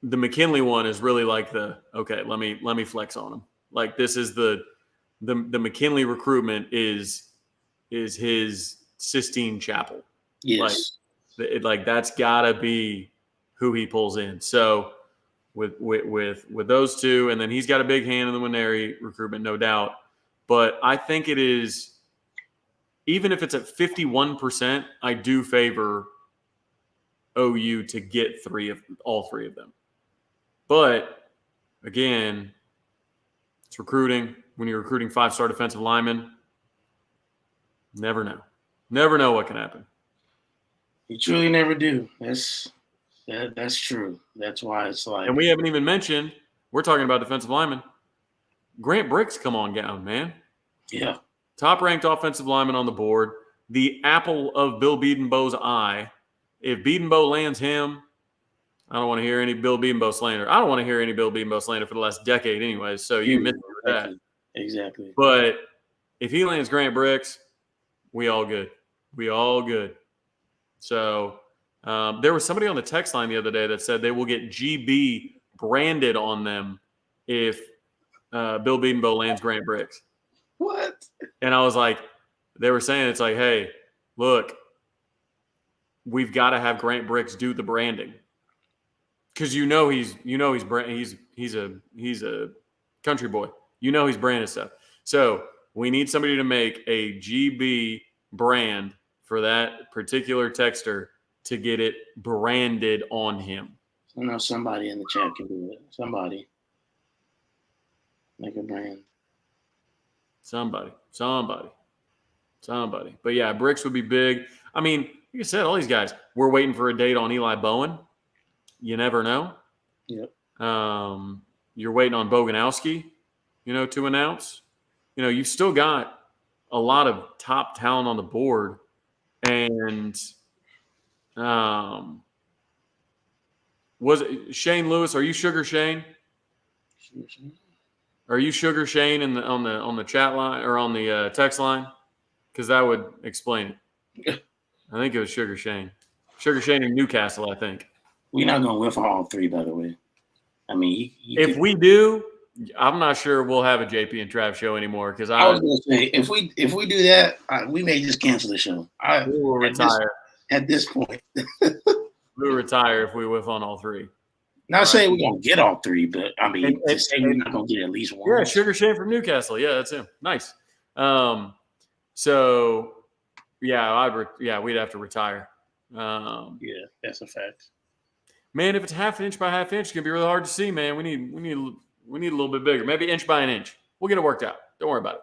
the McKinley one is really like okay, let me flex on him. Like, this is the McKinley recruitment is his Sistine Chapel. Yes. Like that's gotta be who he pulls in. So with those two, and then he's got a big hand in the Nwaneri recruitment, no doubt. But I think it is, even if it's at 51%, I do favor OU to get all three of them. But again, it's recruiting. When you're recruiting 5-star defensive linemen, never know. Never know what can happen. You truly never do. That's true. That's why it's like. And we haven't even mentioned, we're talking about defensive linemen. Grant Brick's come on down, man. Yeah. Top-ranked offensive lineman on the board. The apple of Bill Bedenbaugh's eye. If Bedenbaugh lands him, I don't want to hear any Bill Bedenbaugh slander. I don't want to hear any Bill Bedenbaugh slander for the last decade anyways, so you missed that. Exactly. But if he lands Grant Bricks, we all good. We all good. So there was somebody on the text line the other day that said they will get GB branded on them if Bill Bedenbaugh lands Grant Bricks. What? And I was like, they were saying, it's like, hey, look, we've got to have Grant Bricks do the branding. Because he's a country boy. He's branded stuff. So we need somebody to make a GB brand for that particular texter to get it branded on him. I know somebody in the chat can do it. Somebody make a brand. Somebody. But yeah, Bricks would be big. I mean, like I said, all these guys. We're waiting for a date on Eli Bowen. You never know. Yep. You're waiting on Boganowski, to announce. You've still got a lot of top talent on the board. And was it Shane Lewis? Are you Sugar Shane? Are you Sugar Shane on the chat line or on the text line? Because that would explain it. I think it was Sugar Shane. Sugar Shane in Newcastle, I think. We're not going to whiff all three, by the way. I mean, if we do, I'm not sure we'll have a JP and Trav show anymore. Because I was going to say, if we do that, we may just cancel the show. We will retire at this point. We'll retire if we whiff on all three. Not saying we're going to get all three, but I mean, just saying we're not going to get at least one. Yeah, Sugar Shane from Newcastle. Yeah, that's him. Nice. So, yeah, we'd have to retire. Yeah, that's a fact. Man, if it's half inch by half inch, it's gonna be really hard to see. Man, we need a little bit bigger. Maybe inch by an inch. We'll get it worked out. Don't worry about it.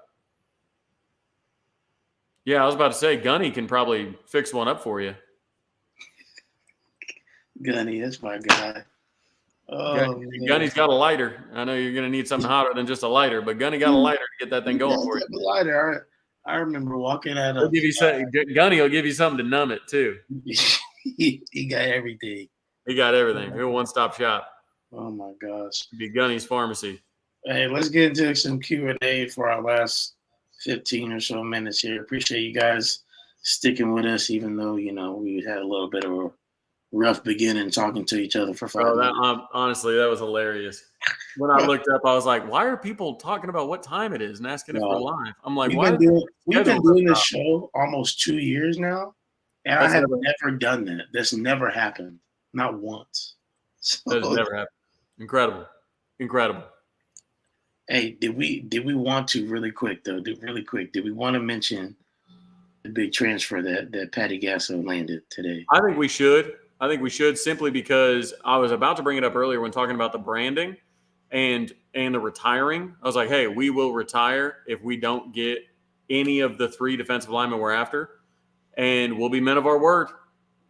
Yeah, I was about to say Gunny can probably fix one up for you. Gunny, that's my guy. Oh, Gunny's got a lighter. I know you're gonna need something hotter than just a lighter, but Gunny got a lighter to get that thing going for you. Lighter. I remember walking at Gunny will give you something to numb it too. He got everything. He got everything. He's a one-stop shop. Oh my gosh. It'd be Gunny's Pharmacy. Hey, let's get into some Q&A for our last 15 or so minutes here. Appreciate you guys sticking with us, even though we had a little bit of a rough beginning talking to each other for 5 minutes. Honestly, that was hilarious. When I looked up, I was like, why are people talking about what time it is and asking if we're live? I'm like, we've been doing this show almost 2 years now, and I have never done that. That's never happened. Not once. That has never happened. Incredible. Hey, did we want to really quick though? Did we want to mention the big transfer that Patty Gasso landed today? I think we should simply because I was about to bring it up earlier when talking about the branding and the retiring. I was like, hey, we will retire if we don't get any of the 3 defensive linemen we're after, and we'll be men of our word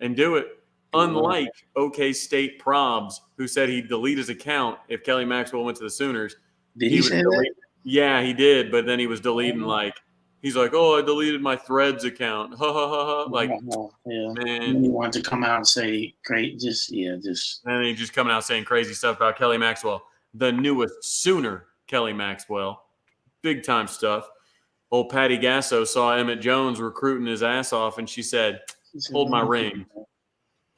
and do it. Unlike OK State Probs, who said he'd delete his account if Kelly Maxwell went to the Sooners. Did he say that? Yeah, he did. But then he was deleting he's like, oh, I deleted my Threads account. Ha ha ha ha. Like, yeah. Man, he wanted to come out and say great, And then he just coming out saying crazy stuff about Kelly Maxwell, the newest Sooner Kelly Maxwell, big time stuff. Old Patty Gasso saw Emmett Jones recruiting his ass off, and she said, "Hold my ring."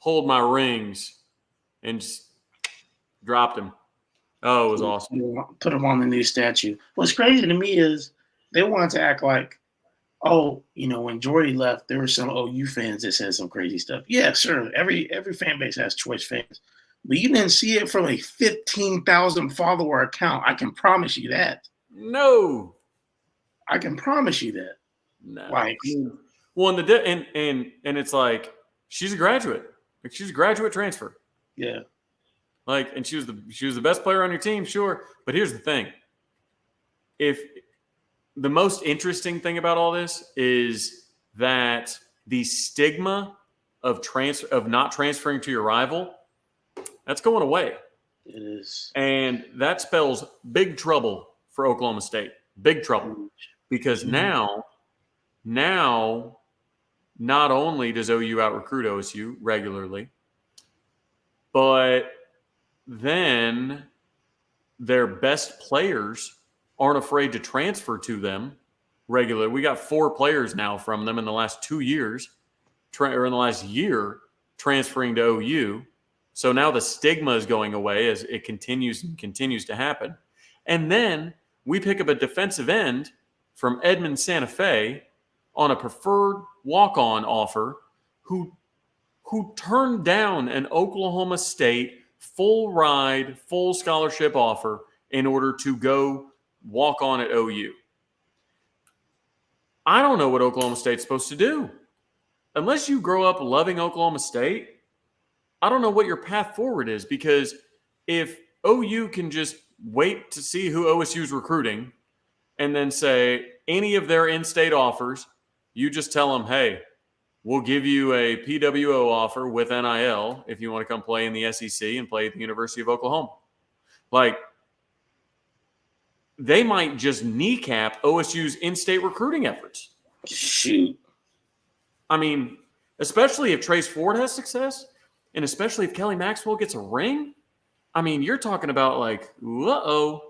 Hold my rings, and just dropped him. Oh, it was awesome. Put him on the new statue. What's crazy to me is they wanted to act like, when Jordy left, there were some OU fans that said some crazy stuff. Yeah, sure. Every fan base has choice fans. But you didn't see it from a 15,000 follower account. I can promise you that. No. I can promise you that. No. And it's like she's a graduate. Like she's a graduate transfer. Yeah. And she was the best player on your team, sure. But here's the thing. If the most interesting thing about all this is that the stigma of not transferring to your rival, that's going away. It is. And that spells big trouble for Oklahoma State. Big trouble. Because now not only does OU out-recruit OSU regularly, but then their best players aren't afraid to transfer to them regularly. We got 4 players now from them in the last 2 years, or in the last year, transferring to OU. So now the stigma is going away as it continues to happen. And then we pick up a defensive end from Edmond Santa Fe on a preferred walk-on offer who turned down an Oklahoma State full ride, full scholarship offer in order to go walk on at OU. I don't know what Oklahoma State's supposed to do. Unless you grow up loving Oklahoma State, I don't know what your path forward is, because if OU can just wait to see who OSU's recruiting and then say any of their in-state offers, you just tell them, hey, we'll give you a PWO offer with NIL if you want to come play in the SEC and play at the University of Oklahoma. Like, they might just kneecap OSU's in-state recruiting efforts. Shoot. I mean, especially if Trace Ford has success, and especially if Kelly Maxwell gets a ring. I mean, you're talking about like, uh-oh.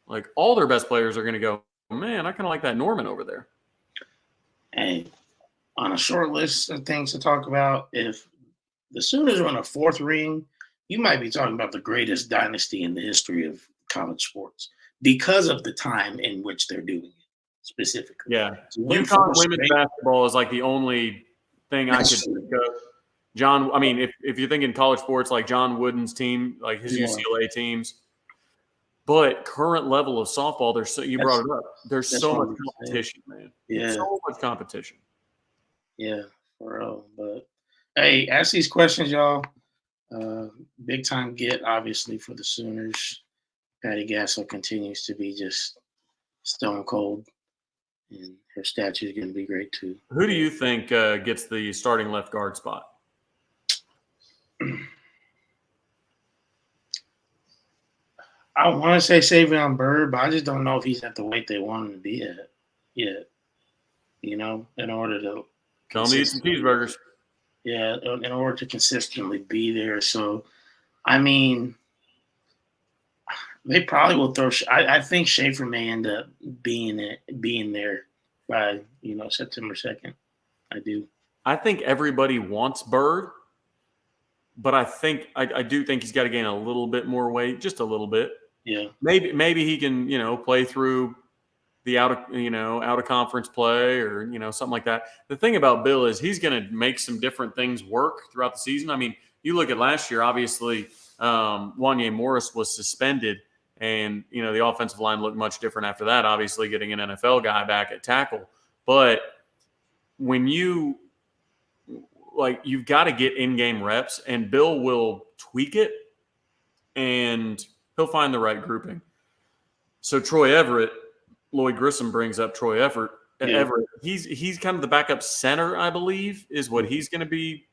Like, all their best players are going to go, man, I kind of like that Norman over there. Hey, on a short list of things to talk about, if the Sooners won a 4th ring, you might be talking about the greatest dynasty in the history of college sports because of the time in which they're doing it specifically. Yeah. UConn women's basketball is like the only thing I could think of. John, I mean, if you're thinking college sports, like John Wooden's team, like his UCLA teams, but current level of softball, you brought it up. There's so much competition, man. Yeah. So much competition. Yeah, for real. But hey, ask these questions, y'all. Big time get, obviously, for the Sooners. Patty Gasso continues to be just stone cold, and her statue is going to be great too. Who do you think gets the starting left guard spot? I want to say Savion Byrd, but I just don't know if he's at the weight they want him to be at yet. You know, in order to come eat some cheeseburgers. Yeah, in order to consistently be there. So, I mean, they probably will throw. I think Schaefer may end up being there by September 2nd. I do. I think everybody wants Byrd, but I do think he's got to gain a little bit more weight, just a little bit. Yeah. Maybe he can play through the out of conference play or something like that. The thing about Bill is he's going to make some different things work throughout the season. I mean, you look at last year, obviously Wanye Morris was suspended, and the offensive line looked much different after that, obviously getting an NFL guy back at tackle. But when you've got to get in-game reps, and Bill will tweak it and he'll find the right grouping. So Troy Everett, Lloyd Grissom brings up Troy Everett. Yeah. He's kind of the backup center, I believe, is what he's going to be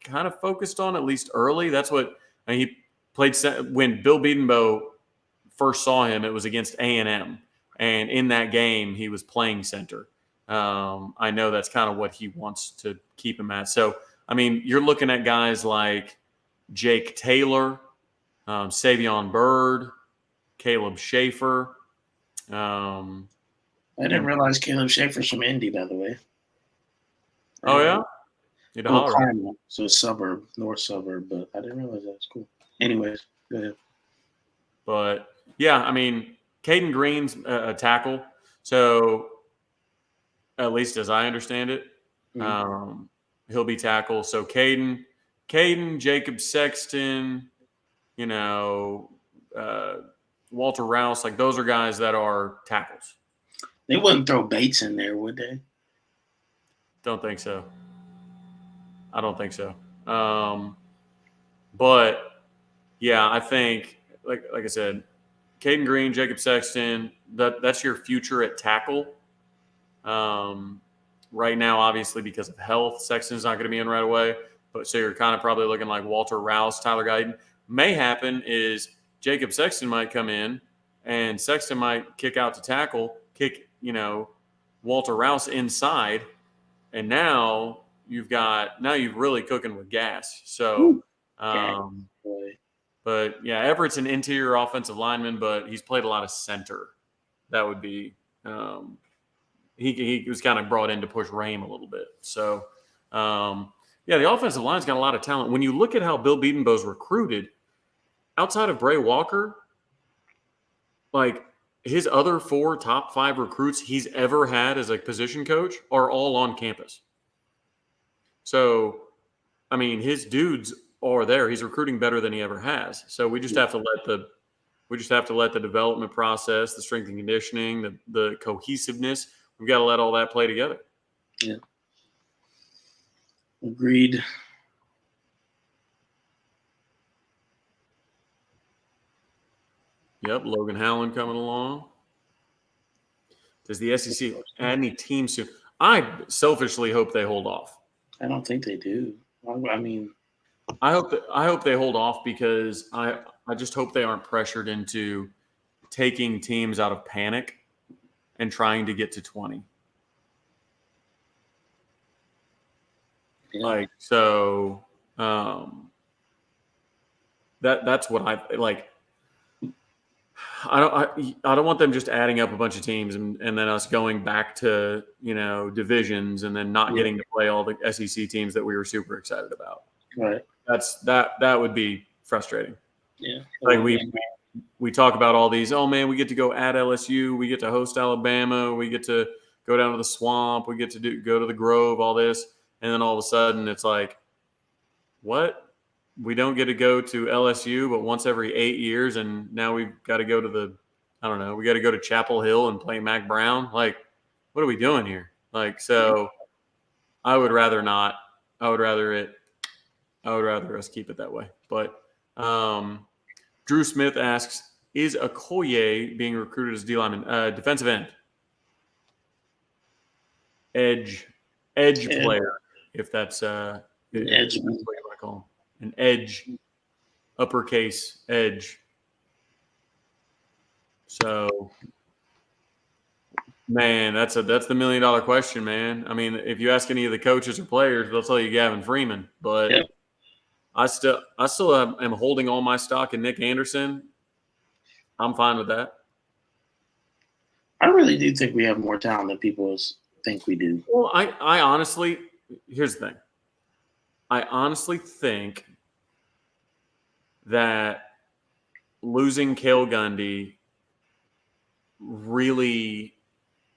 kind of focused on, at least early. That's what he played when Bill Bedenbaugh first saw him. It was against A&M, and in that game, he was playing center. I know that's kind of what he wants to keep him at. So, I mean, you're looking at guys like Jake Taylor, Savion Byrd, Caleb Schaefer. I didn't realize Caleb Schaefer's from Indy, by the way. Oh, yeah? So suburb, north suburb, but I didn't realize that was cool. Anyways, go ahead. But, yeah, I mean, Caden Green's a tackle. So, at least as I understand it, he'll be tackle. So, Caden, Jacob Sexton, Walter Rouse, like those are guys that are tackles. They wouldn't throw Bates in there, would they? Don't think so. I don't think so. But yeah, I think like I said, Caden Green, Jacob Sexton, that's your future at tackle. Right now, obviously, because of health, Sexton's not going to be in right away. But so you're kind of probably looking like Walter Rouse, Tyler Guyton. May happen is Jacob Sexton might come in, and Sexton might kick out to tackle, kick Walter Rouse inside, and now you're really cooking with gas. So, but yeah, Everett's an interior offensive lineman, but he's played a lot of center. That would be he was kind of brought in to push Raheem a little bit. So, Yeah, the offensive line's got a lot of talent. When you look at how Bill Bedenbaugh's recruited, outside of Bray Walker, like his other 4 top 5 recruits he's ever had as a position coach are all on campus. So, I mean, his dudes are there. He's recruiting better than he ever has. So we just have to let the development process, the strength and conditioning, the cohesiveness, we've got to let all that play together. Yeah. Agreed. Yep, Logan Howland coming along. Does the SEC add any teams soon? I selfishly hope they hold off. I don't think they do. I mean, I hope they hold off because I just hope they aren't pressured into taking teams out of panic and trying to get to 20. yeah. Like so, that's what I like. I don't want them just adding up a bunch of teams and then us going back to divisions and then not getting to play all the SEC teams that we were super excited about. Right. That would be frustrating. Yeah. Like we talk about all these. Oh man, we get to go at LSU. We get to host Alabama. We get to go down to the Swamp. We get to go to the Grove. All this, and then all of a sudden it's like, what? We don't get to go to LSU, but once every 8 years, and now we've got to go to we got to go to Chapel Hill and play Mac Brown. Like, what are we doing here? Like, so I would rather not. I would rather us keep it that way. But Drew Smith asks, is Okoye being recruited as D lineman? Defensive end. Edge player, if that's edge. What you want to call him. An edge, uppercase edge. So, man, that's the $1 million question, man. I mean, if you ask any of the coaches or players, they'll tell you Gavin Freeman. But I still am holding all my stock in Nick Anderson. I'm fine with that. I really do think we have more talent than people think we do. Well, I honestly, here's the thing. I honestly think that losing Cale Gundy really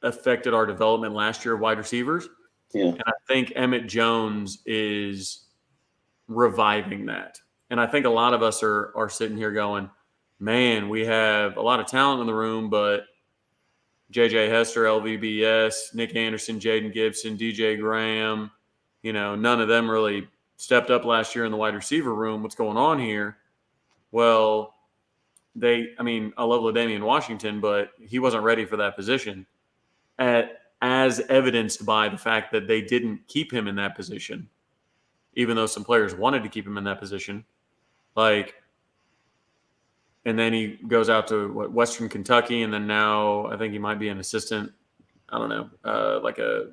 affected our development last year of wide receivers. Yeah. And I think Emmett Jones is reviving that. And I think a lot of us are sitting here going, man, we have a lot of talent in the room, but J.J. Hester, LVBS, Nick Anderson, Jaden Gibson, DJ Graham, none of them really stepped up last year in the wide receiver room. What's going on here? Well, I love LaDainian Washington, but he wasn't ready for that position, as evidenced by the fact that they didn't keep him in that position, even though some players wanted to keep him in that position. And then he goes out to Western Kentucky, and then now I think he might be an assistant. I don't know, like a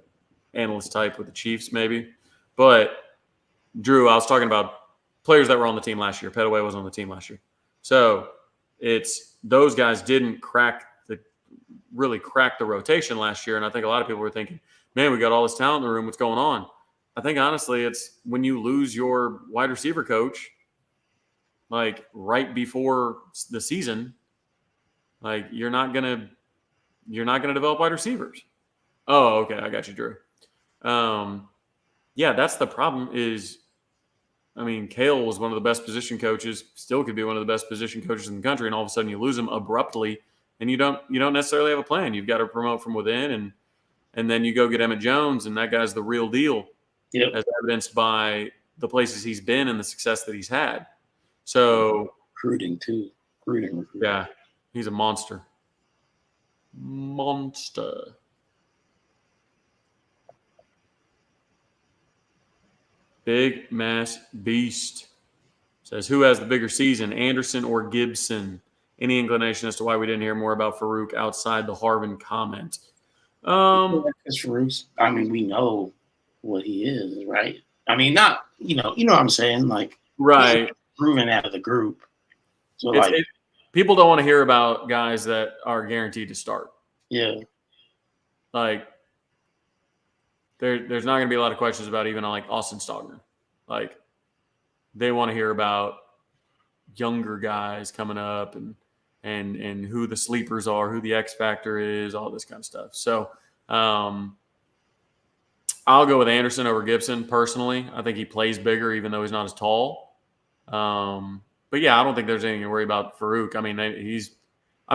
analyst type with the Chiefs, maybe. But Drew, I was talking about players that were on the team last year. Petaway was on the team last year. So it's those guys didn't really crack the rotation last year. And I think a lot of people were thinking, man, we got all this talent in the room. What's going on? I think honestly, it's when you lose your wide receiver coach, like right before the season, like you're not gonna develop wide receivers. Oh, okay, I got you, Drew. Yeah, that's the problem is, Cale was one of the best position coaches, still could be one of the best position coaches in the country, and all of a sudden you lose him abruptly, and you don't necessarily have a plan. You've got to promote from within, and then you go get Emmett Jones, and that guy's the real deal, as evidenced by the places he's been and the success that he's had. So recruiting too. Recruiting. Yeah, he's a monster. Big Mass Beast says, who has the bigger season, Anderson or Gibson? Any inclination as to why we didn't hear more about Farouk outside the Harvin comment? It's Farouk's. We know what he is, right? Not, you know what I'm saying? Like, right. Proven out of the group. So people don't want to hear about guys that are guaranteed to start. Yeah. Like, there's not going to be a lot of questions about even like Austin Stogner. Like, they want to hear about younger guys coming up and who the sleepers are, who the X factor is, all this kind of stuff. So I'll go with Anderson over Gibson personally. I think he plays bigger, even though he's not as tall. But yeah, I don't think there's anything to worry about Farouk. I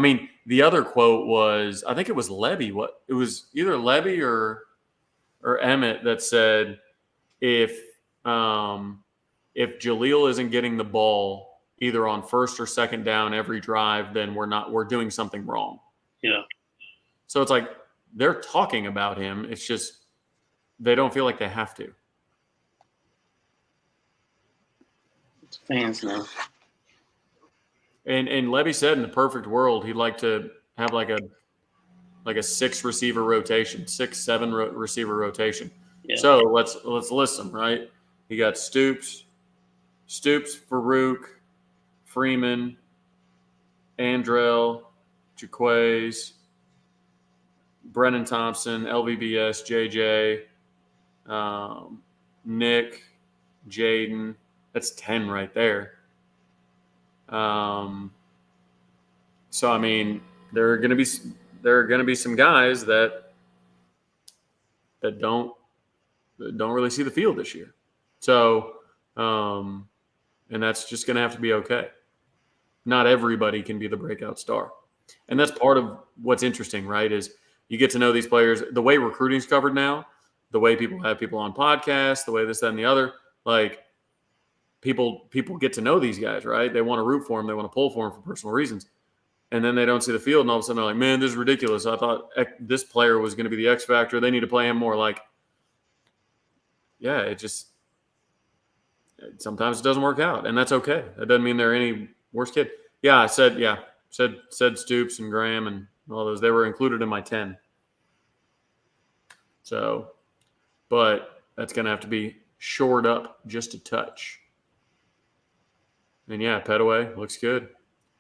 mean, the other quote was, I think it was Levy. It was either Levy or Emmett that said, if Jaleel isn't getting the ball either on first or second down every drive, then we're doing something wrong. Yeah. So it's like they're talking about him. It's just they don't feel like they have to. It's fans now. And Levy said in the perfect world he'd like to have like a 6 receiver rotation, 7 receiver rotation. Yeah. So let's list them, right? You got Stoops, Farouk, Freeman, Andrell, Jaquays, Brennan Thompson, LVBS, JJ, Nick, Jaden. That's 10 right there. So I mean, there are going to be some guys that don't really see the field this year. So, and that's just going to have to be okay. Not everybody can be the breakout star. And that's part of what's interesting, right? Is you get to know these players, the way recruiting's covered now, the way people have people on podcasts, the way this, that, and the other, like people get to know these guys, right? They want to root for them. They want to pull for them for personal reasons. And then they don't see the field, and all of a sudden they're like, man, this is ridiculous. I thought this player was going to be the X factor. They need to play him more. Like, yeah, sometimes it doesn't work out, and that's okay. That doesn't mean they're any worse kid. Yeah, I said Stoops and Graham and all those. They were included in my 10. So, but that's going to have to be shored up just a touch. And yeah, Petaway looks good.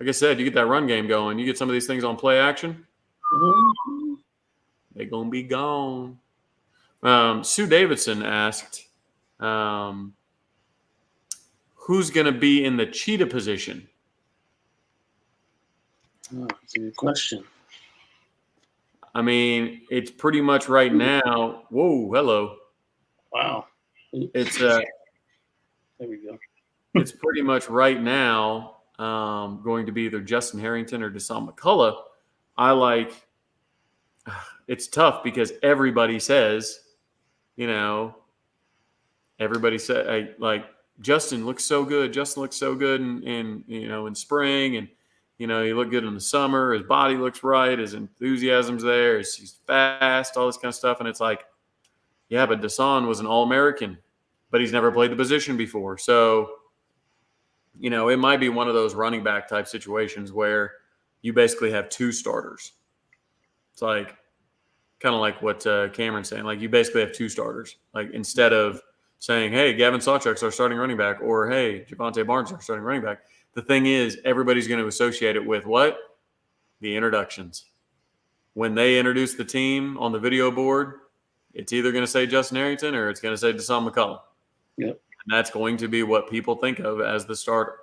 Like I said, you get that run game going. You get some of these things on play action, they're going to be gone. Sue Davidson asked, who's going to be in the cheetah position? Oh, that's a good question. I mean, it's pretty much right now. Whoa, hello. Wow. It's there we go. It's pretty much right now going to be either Justin Harrington or Deshaun McCullough. It's tough because everybody says, Justin looks so good. Justin looks so good in spring, and he looked good in the summer. His body looks right. His enthusiasm's there. He's fast, all this kind of stuff. And it's like, yeah, but Deshaun was an All-American, but he's never played the position before. So, it might be one of those running back type situations where you basically have 2 starters. It's like kind of like what Cameron's saying. Like, you basically have 2 starters. Like, instead of saying, hey, Gavin Sawchuk's our starting running back, or hey, Javonte Barnes is our starting running back. The thing is, everybody's going to associate it with what? The introductions. When they introduce the team on the video board, it's either going to say Justin Harrington or it's going to say Deshaun McCullough. Yep. And that's going to be what people think of as the starter.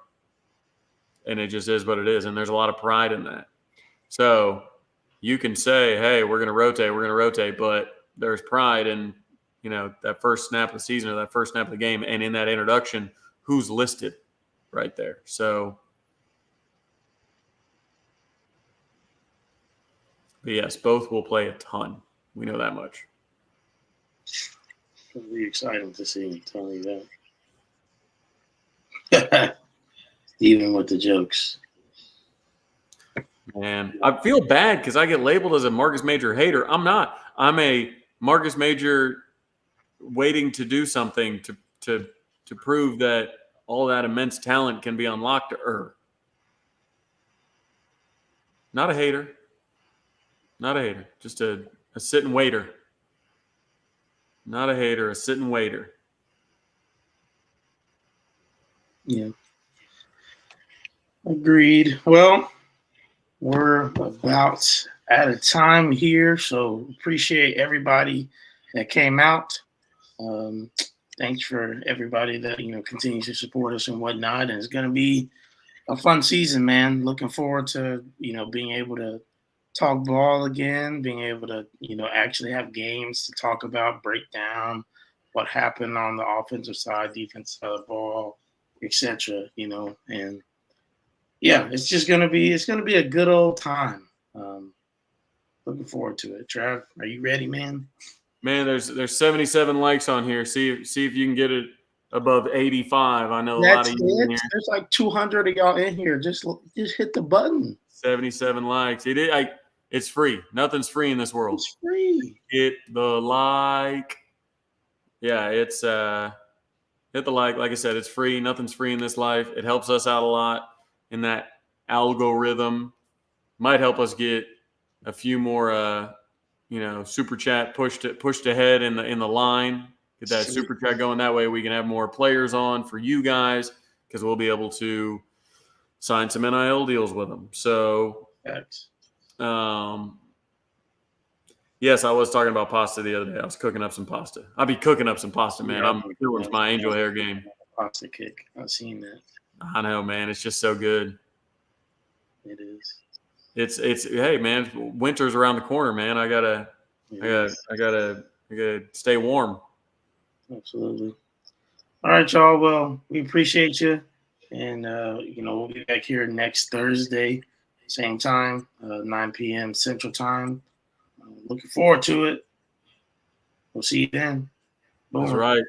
And it just is what it is. And there's a lot of pride in that. So you can say, hey, we're going to rotate, but there's pride in, that first snap of the season or that first snap of the game. And in that introduction, who's listed right there. So, but yes, both will play a ton. We know that much. It'll be exciting to see, I'm telling you that. Even with the jokes. Man, I feel bad because I get labeled as a Marcus Major hater. I'm not. I'm a Marcus Major waiting to do something to prove that all that immense talent can be unlocked to her. Not a hater. Not a hater. Just a sitting waiter. Not a hater, a sitting waiter. Yeah. Agreed. Well, we're about out of time here, so appreciate everybody that came out. thanks for everybody that continues to support us and whatnot. And it's going to be a fun season, man. Looking forward to being able to talk ball again, being able to actually have games to talk about, break down what happened on the offensive side, defensive side of the ball, etc. And yeah, it's gonna be a good old time. Looking forward to it. Trav, are you ready, man? Man, there's 77 likes on here. See if you can get it above 85. I know a lot That's of you in it. here. There's like 200 of y'all in here. Just hit the button. 77 likes. It's free. Nothing's free in this world. It's free. Hit the like. Yeah, it's hit the like. Like I said, it's free. Nothing's free in this life. It helps us out a lot in that algorithm. Might help us get a few more super chat pushed ahead in the line. Get that super chat going. That way we can have more players on for you guys because we'll be able to sign some NIL deals with them. So, yes, I was talking about pasta the other day. I was cooking up some pasta. I'll be cooking up some pasta, man. I'm doing my angel hair game. Pasta kick. I've seen that. I know, man. It's just so good. It is. It's hey, man. Winter's around the corner, man. I gotta stay warm. Absolutely. All right, y'all. Well, we appreciate you, and we'll be back here next Thursday, same time, 9 p.m. Central Time. Looking forward to it. We'll see you then. Boom. That's right.